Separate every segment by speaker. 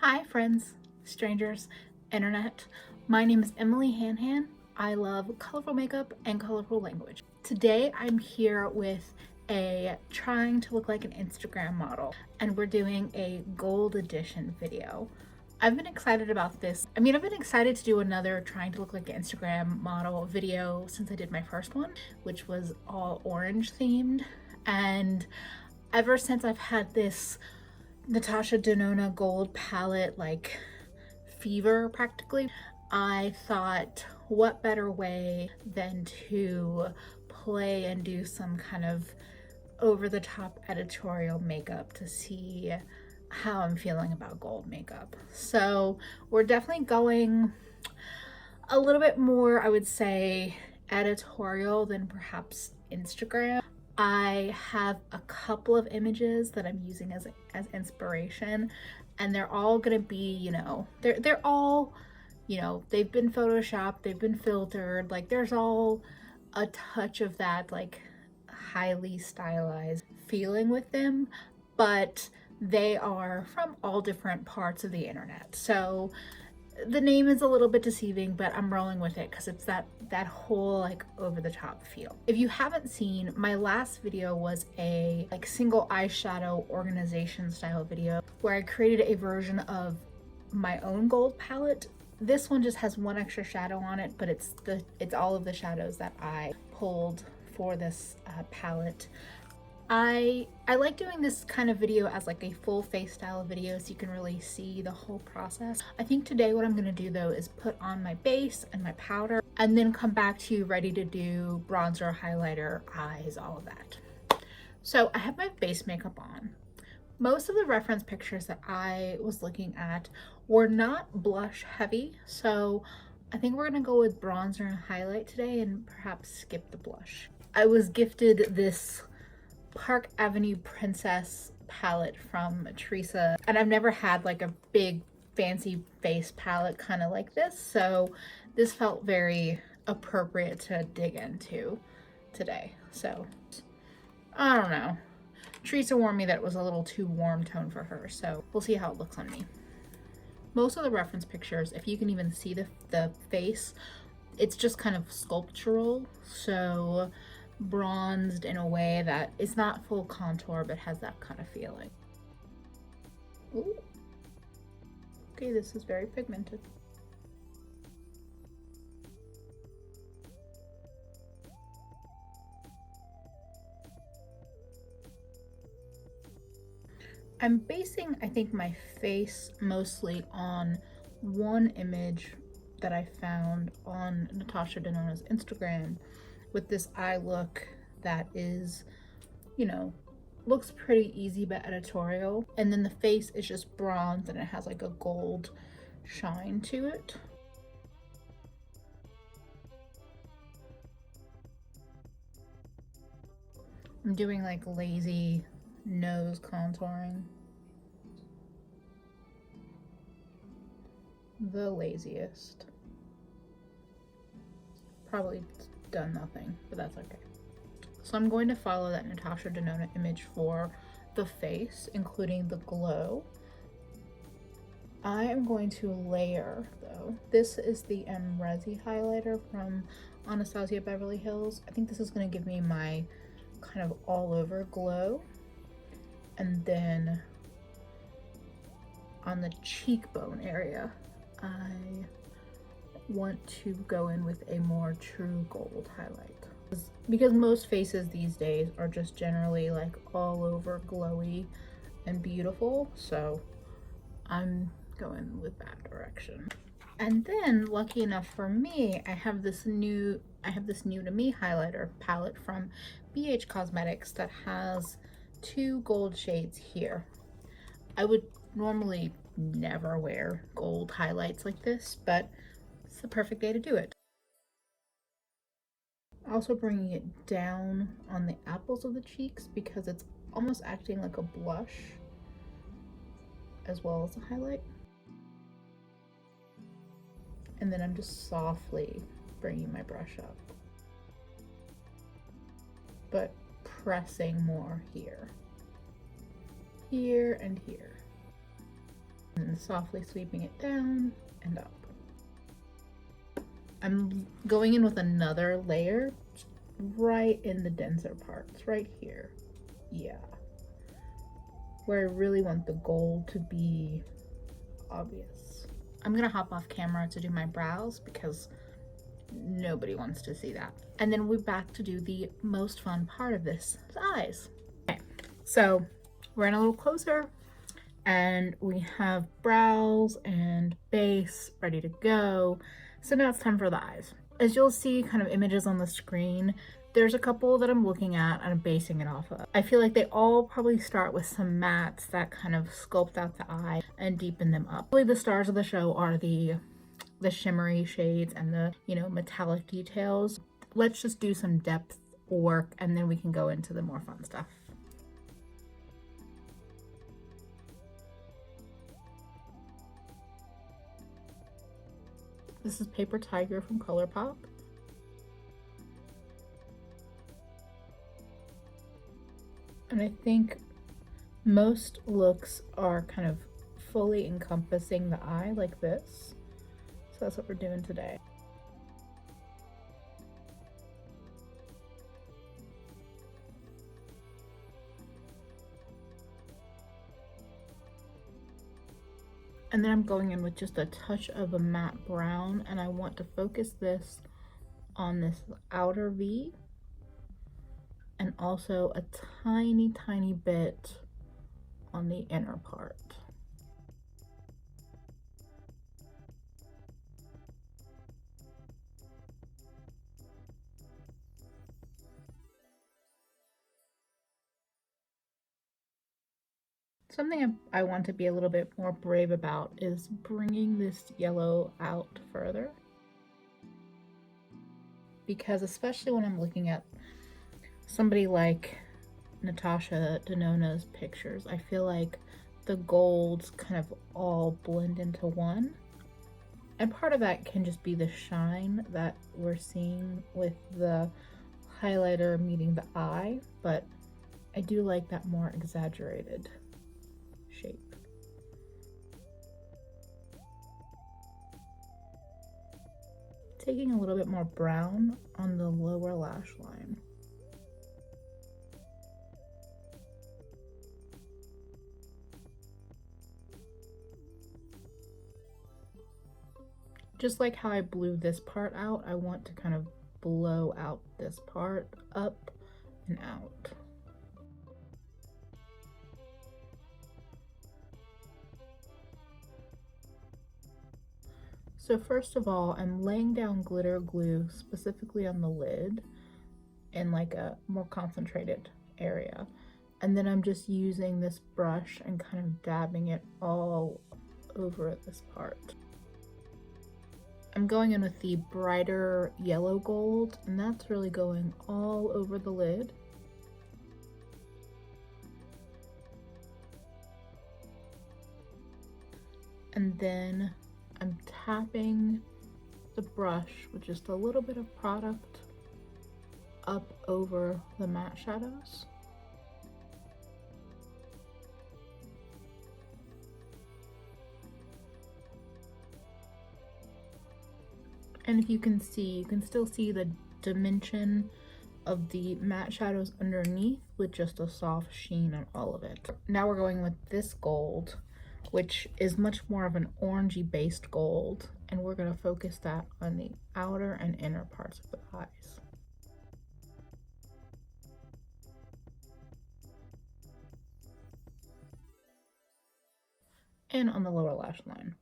Speaker 1: Hi friends, strangers, internet. My name is Emily Hanhan. I love colorful makeup and colorful language. Today I'm here with a trying to look like an Instagram model, and we're doing a gold edition video. I've been excited about this. I've been excited to do another trying to look like an Instagram model video since I did my first one, which was all orange themed. And ever since I've had this Natasha Denona gold palette like fever practically, I thought what better way than to play and do some kind of over-the-top editorial makeup to see how I'm feeling about gold makeup. So we're definitely going a little bit more, I would say, editorial than perhaps Instagram. I have a couple of images that I'm using as inspiration, and they're all gonna be, they're all, they've been photoshopped, they've been filtered, like there's all a touch of that like highly stylized feeling with them, but they are from all different parts of the internet. So the name is a little bit deceiving, but I'm rolling with it because it's that whole like over the top feel. If you haven't seen, my last video was a like single eyeshadow organization style video where I created a version of my own gold palette. This one just has one extra shadow on it, but it's all of the shadows that I pulled for this palette. I like doing this kind of video as like a full face style video so you can really see the whole process. I think today what I'm going to do though is put on my base and my powder and then come back to you ready to do bronzer, highlighter, eyes, all of that. So I have my base makeup on. Most of the reference pictures that I was looking at were not blush heavy, so I think we're going to go with bronzer and highlight today and perhaps skip the blush. I was gifted this Park Avenue Princess palette from Teresa, and I've never had like a big fancy face palette kind of like this, so this felt very appropriate to dig into today. So I don't know, Teresa warned me that it was a little too warm tone for her, so we'll see how it looks on me. Most of the reference pictures, if you can even see the face, it's just kind of sculptural, so bronzed in a way that it's not full contour but has that kind of feeling. Ooh. Okay, this is very pigmented. I'm basing, I think, my face mostly on one image that I found on Natasha Denona's Instagram with this eye look that is, looks pretty easy but editorial. And then the face is just bronze and it has like a gold shine to it. I'm doing like lazy nose contouring. The laziest. Probably done nothing, but that's okay. So I'm going to follow that Natasha Denona image for the face, including the glow. I am going to layer though. This is the Resi highlighter from Anastasia Beverly Hills. I think this is going to give me my kind of all over glow. And then on the cheekbone area, I want to go in with a more true gold highlight because most faces these days are just generally like all over glowy and beautiful, so I'm going with that direction. And then lucky enough for me, I have this new to me highlighter palette from BH Cosmetics that has two gold shades here. I would normally never wear gold highlights like this, but it's the perfect day to do it. Also bringing it down on the apples of the cheeks because it's almost acting like a blush as well as a highlight. And then I'm just softly bringing my brush up, but pressing more here, and here. and softly sweeping it down and up. I'm going in with another layer right in the denser parts, right here. Yeah. Where I really want the gold to be obvious. I'm gonna hop off camera to do my brows because nobody wants to see that. And then we're back to do the most fun part of this, the eyes. Okay, so we're in a little closer and we have brows and base ready to go. So now it's time for the eyes. As you'll see kind of images on the screen, there's a couple that I'm looking at and I'm basing it off of. I feel like they all probably start with some mattes that kind of sculpt out the eye and deepen them up. Really the stars of the show are the shimmery shades and the, you know, metallic details. Let's just do some depth work and then we can go into the more fun stuff. This is Paper Tiger from ColourPop. And I think most looks are kind of fully encompassing the eye like this. So that's what we're doing today. And then I'm going in with just a touch of a matte brown, and I want to focus this on this outer V and also a tiny bit on the inner part. Something I want to be a little bit more brave about is bringing this yellow out further. Because especially when I'm looking at somebody like Natasha Denona's pictures, I feel like the golds kind of all blend into one. And part of that can just be the shine that we're seeing with the highlighter meeting the eye, but I do like that more exaggerated shape. Taking a little bit more brown on the lower lash line. Just like how I blew this part out, I want to kind of blow out this part up and out. So first of all, I'm laying down glitter glue specifically on the lid in like a more concentrated area. And then I'm just using this brush and kind of dabbing it all over this part. I'm going in with the brighter yellow gold, and that's really going all over the lid. And then I'm tapping the brush with just a little bit of product up over the matte shadows. And if you can see, you can still see the dimension of the matte shadows underneath with just a soft sheen on all of it. Now we're going with this gold, which is much more of an orangey based gold, and we're going to focus that on the outer and inner parts of the eyes. And on the lower lash line.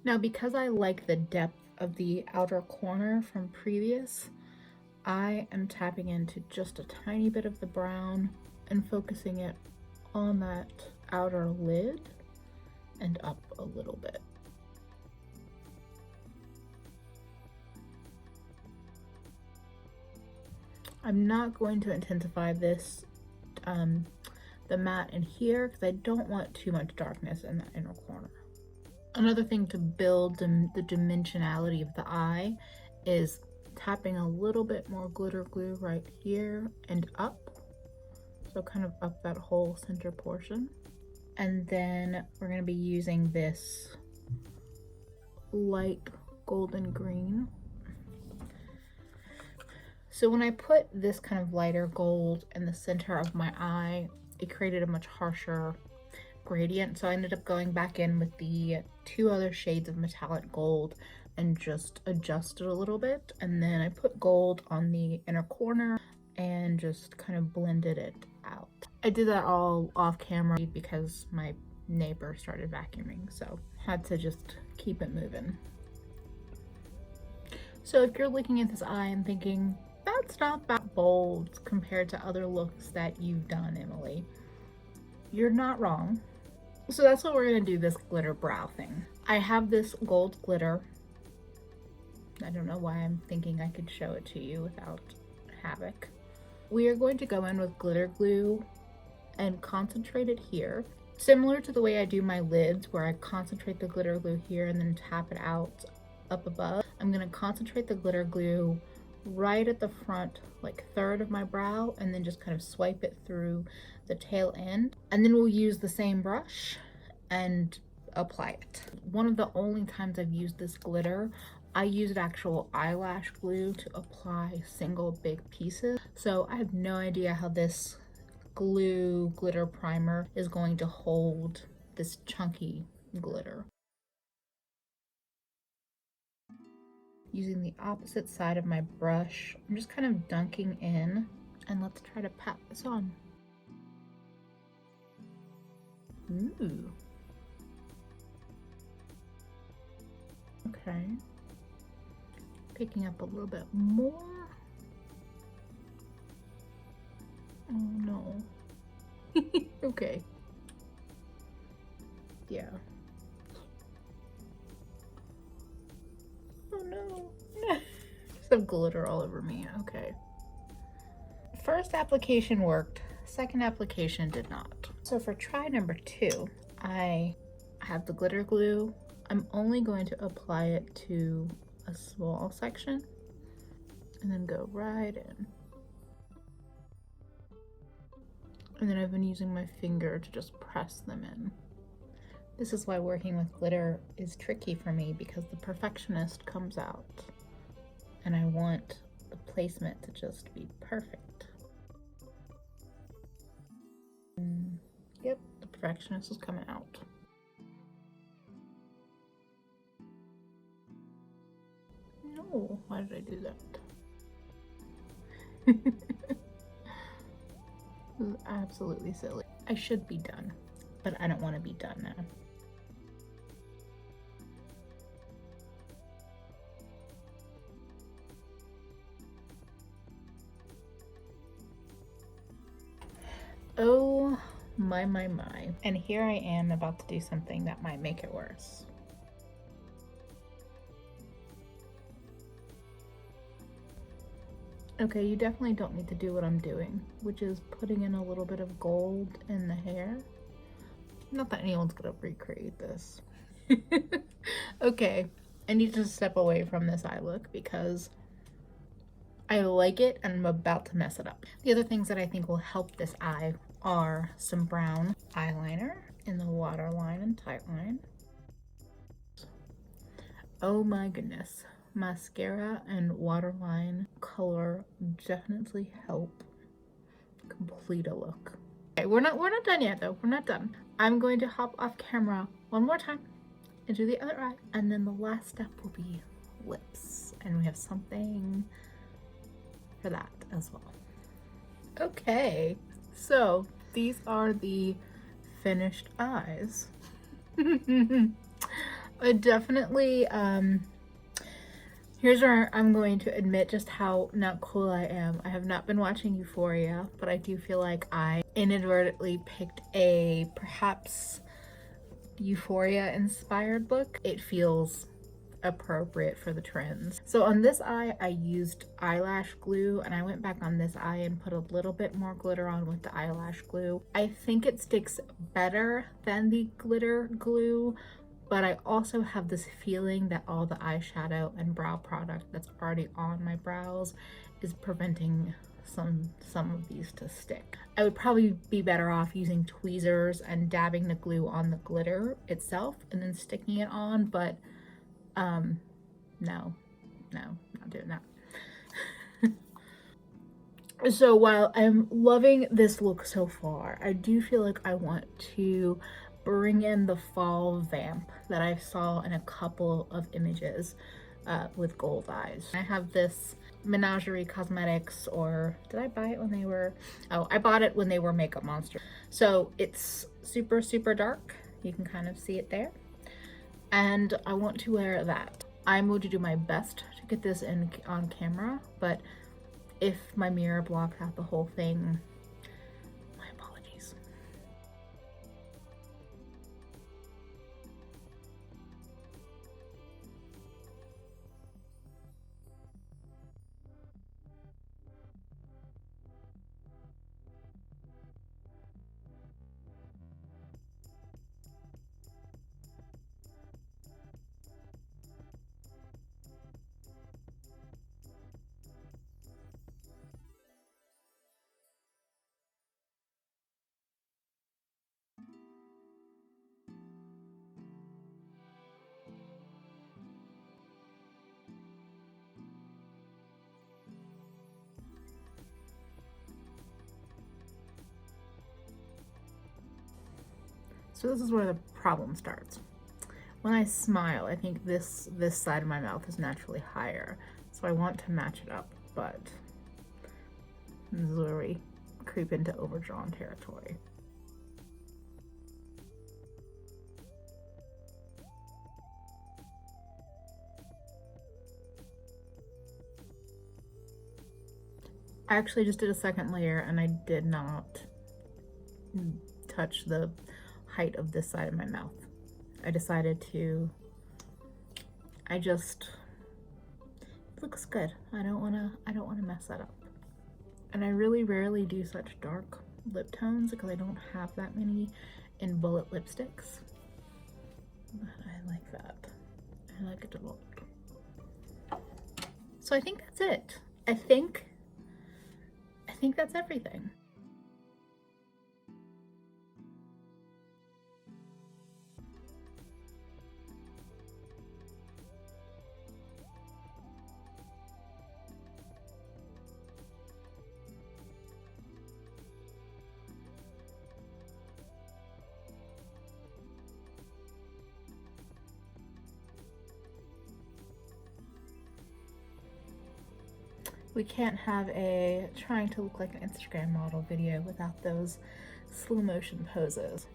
Speaker 1: Now, because I like the depth of the outer corner from previous, I am tapping into just a tiny bit of the brown and focusing it on that outer lid and up a little bit. I'm not going to intensify this, the matte in here, because I don't want too much darkness in that inner corner. Another thing to build the dimensionality of the eye is tapping a little bit more glitter glue right here and up So kind of up that whole center portion. And then we're going to be using this light golden green. So when I put this kind of lighter gold in the center of my eye, it created a much harsher gradient. So I ended up going back in with the 2 other shades of metallic gold and just adjusted a little bit. And then I put gold on the inner corner and just kind of blended it out. I did that all off camera because my neighbor started vacuuming, so had to just keep it moving. So if you're looking at this eye and thinking, that's not that bold compared to other looks that you've done, Emily, you're not wrong. So that's what we're gonna do, this glitter brow thing. I have this gold glitter. I don't know why I'm thinking I could show it to you without havoc. We are going to go in with glitter glue and concentrate it here. Similar to the way I do my lids, where I concentrate the glitter glue here and then tap it out up above. I'm gonna concentrate the glitter glue right at the front, like third of my brow, and then just kind of swipe it through the tail end. And then we'll use the same brush and apply it. One of the only times I've used this glitter, I used actual eyelash glue to apply single big pieces. So I have no idea how this glue glitter primer is going to hold this chunky glitter. Using the opposite side of my brush, I'm just kind of dunking in, and let's try to pat this on. Ooh. Okay. Picking up a little bit more. Oh no. Okay. Yeah. Oh no. Some glitter all over me. Okay. First application worked. Second application did not. So for try number 2, I have the glitter glue. I'm only going to apply it to a small section and then go right in. And then I've been using my finger to just press them in. This is why working with glitter is tricky for me, because the perfectionist comes out and I want the placement to just be perfect. Yep, the perfectionist is coming out. No, why did I do that? This is absolutely silly. I should be done, but I don't want to be done now. Oh my. And here I am about to do something that might make it worse. Okay, you definitely don't need to do what I'm doing, which is putting in a little bit of gold in the hair. Not that anyone's gonna recreate this. Okay, I need to step away from this eye look because I like it and I'm about to mess it up. The other things that I think will help this eye are some brown eyeliner in the waterline and tightline. Oh my goodness. Mascara and waterline color definitely help complete a look. Okay, we're not done yet though. We're not done. I'm going to hop off camera one more time and do the other eye, and then the last step will be lips, and we have something for that as well. Okay, so these are the finished eyes. I definitely here's where I'm going to admit just how not cool I am. I have not been watching Euphoria, but I do feel like I inadvertently picked a perhaps Euphoria inspired look. It feels appropriate for the trends. So on this eye, I used eyelash glue, and I went back on this eye and put a little bit more glitter on with the eyelash glue. I think it sticks better than the glitter glue, but I also have this feeling that all the eyeshadow and brow product that's already on my brows is preventing some of these to stick. I would probably be better off using tweezers and dabbing the glue on the glitter itself and then sticking it on, but no, not doing that. So while I'm loving this look so far, I do feel like I want to bring in the fall vamp that I saw in a couple of images with gold eyes. I have this Menagerie Cosmetics, or did I buy it when they were, oh, I bought it when they were Makeup Monster. So it's super, super dark. You can kind of see it there. And I want to wear that. I'm going to do my best to get this in on camera, but if my mirror blocks out the whole thing, my apologies. So this is where the problem starts. When I smile, I think this side of my mouth is naturally higher, so I want to match it up, but this is where we creep into overdrawn territory. I actually just did a second layer and I did not touch the height of this side of my mouth. I decided to, it looks good. I don't wanna mess that up. And I really rarely do such dark lip tones because I don't have that many in bullet lipsticks. But I like that. I like it a lot. So I think that's it. I think that's everything. We can't have a trying to look like an Instagram model video without those slow motion poses.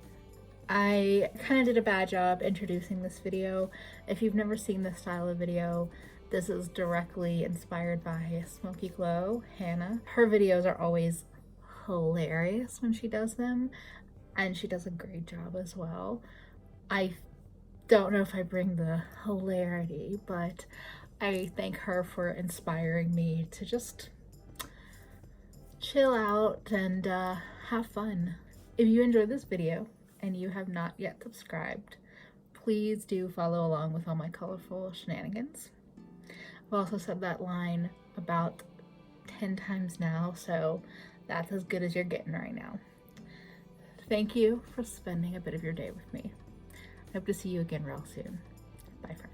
Speaker 1: I kind of did a bad job introducing this video. If you've never seen this style of video, this is directly inspired by Smoky Glow, Hannah. Her videos are always hilarious when she does them, and she does a great job as well. I don't know if I bring the hilarity, but I thank her for inspiring me to just chill out and have fun. If you enjoyed this video and you have not yet subscribed, please do follow along with all my colorful shenanigans. I've also said that line about 10 times now, so that's as good as you're getting right now. Thank you for spending a bit of your day with me. I hope to see you again real soon. Bye, friends.